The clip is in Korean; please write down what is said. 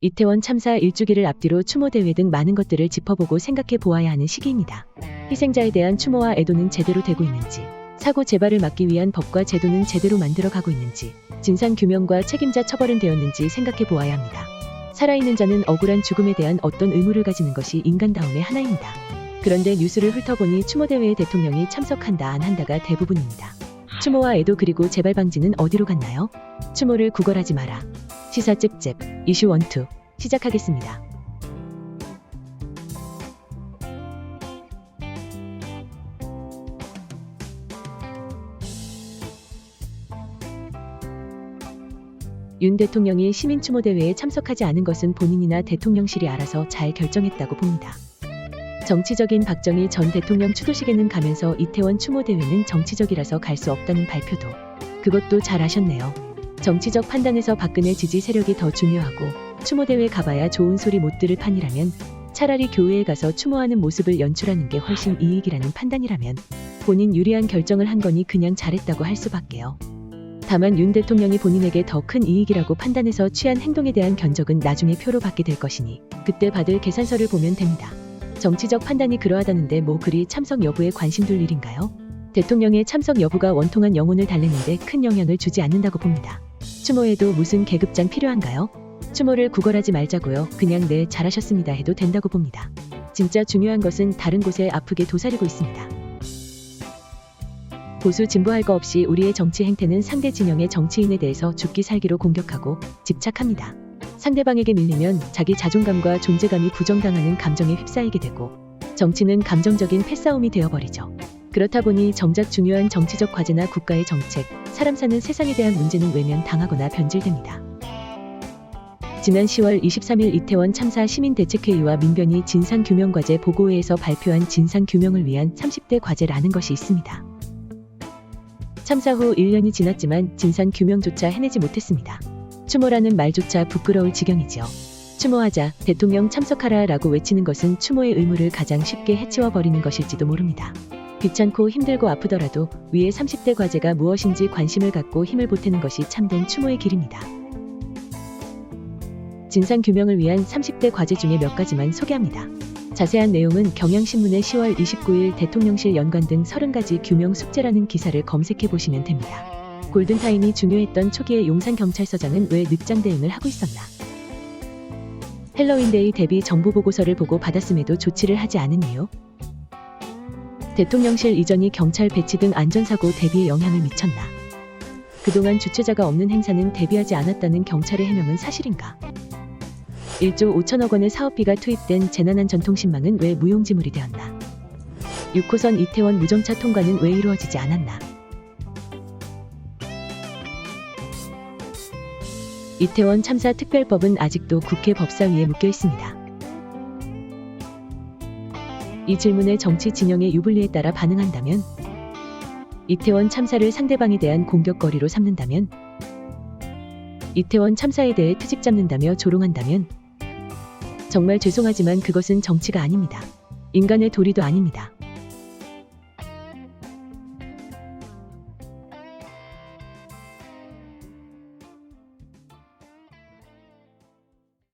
이태원 참사 1주기를 앞뒤로 추모 대회 등 많은 것들을 짚어보고 생각해 보아야 하는 시기입니다. 희생자에 대한 추모와 애도는 제대로 되고 있는지, 사고 재발을 막기 위한 법과 제도는 제대로 만들어가고 있는지, 진상 규명과 책임자 처벌은 되었는지 생각해 보아야 합니다. 살아있는 자는 억울한 죽음에 대한 어떤 의무를 가지는 것이 인간다움의 하나입니다. 그런데 뉴스를 훑어보니 추모대회에 대통령이 참석한다 안 한다가 대부분입니다. 추모와 애도 그리고 재발 방지는 어디로 갔나요? 추모를 구걸하지 마라. 시사 찝찝 이슈 1, 2 시작하겠습니다. 윤 대통령이 시민추모대회에 참석하지 않은 것은 본인이나 대통령실이 알아서 잘 결정했다고 봅니다. 정치적인 박정희 전 대통령 추도식에는 가면서 이태원 추모대회는 정치적이라서 갈 수 없다는 발표도, 그것도 잘 아셨네요. 정치적 판단에서 박근혜 지지 세력이 더 중요하고 추모대회 가봐야 좋은 소리 못 들을 판이라면 차라리 교회에 가서 추모하는 모습을 연출하는 게 훨씬 이익이라는 판단이라면 본인 유리한 결정을 한 거니 그냥 잘했다고 할 수밖에요. 다만 윤 대통령이 본인에게 더 큰 이익이라고 판단해서 취한 행동에 대한 견적은 나중에 표로 받게 될 것이니 그때 받을 계산서를 보면 됩니다. 정치적 판단이 그러하다는데 뭐 그리 참석 여부에 관심 둘 일인가요? 대통령의 참석 여부가 원통한 영혼을 달래는데 큰 영향을 주지 않는다고 봅니다. 추모에도 무슨 계급장 필요한가요? 추모를 구걸하지 말자고요. 그냥 네 잘하셨습니다 해도 된다고 봅니다. 진짜 중요한 것은 다른 곳에 아프게 도사리고 있습니다. 보수 진보할 거 없이 우리의 정치 행태는 상대 진영의 정치인에 대해서 죽기 살기로 공격하고 집착합니다. 상대방에게 밀리면 자기 자존감과 존재감이 부정당하는 감정에 휩싸이게 되고 정치는 감정적인 패싸움이 되어버리죠. 그렇다 보니 정작 중요한 정치적 과제나 국가의 정책, 사람 사는 세상에 대한 문제는 외면당하거나 변질됩니다. 지난 10월 23일 이태원 참사 시민대책회의와 민변이 진상규명과제 보고회에서 발표한 진상규명을 위한 30대 과제라는 것이 있습니다. 참사 후 1년이 지났지만 진상규명조차 해내지 못했습니다. 추모라는 말조차 부끄러울 지경이죠. 추모하자, 대통령 참석하라 라고 외치는 것은 추모의 의무를 가장 쉽게 해치워버리는 것일지도 모릅니다. 귀찮고 힘들고 아프더라도 위의 30대 과제가 무엇인지 관심을 갖고 힘을 보태는 것이 참된 추모의 길입니다. 진상규명을 위한 30대 과제 중에 몇 가지만 소개합니다. 자세한 내용은 경향신문의 10월 29일 대통령실 연관 등 30가지 규명 숙제라는 기사를 검색해 보시면 됩니다. 골든타임이 중요했던 초기에 용산경찰서장은 왜 늑장 대응을 하고 있었나? 헬로윈데이 대비 정보보고서를 보고 받았음에도 조치를 하지 않은 이유? 대통령실 이전이 경찰 배치 등 안전사고 대비에 영향을 미쳤나? 그동안 주최자가 없는 행사는 대비하지 않았다는 경찰의 해명은 사실인가? 1조 5천억 원의 사업비가 투입된 재난안전통신망은 왜 무용지물이 되었나? 6호선 이태원 무정차 통과는 왜 이루어지지 않았나? 이태원 참사 특별법은 아직도 국회 법사위에 묶여 있습니다. 이 질문에 정치 진영의 유불리에 따라 반응한다면, 이태원 참사를 상대방에 대한 공격거리로 삼는다면, 이태원 참사에 대해 트집 잡는다며 조롱한다면, 정말 죄송하지만 그것은 정치가 아닙니다. 인간의 도리도 아닙니다.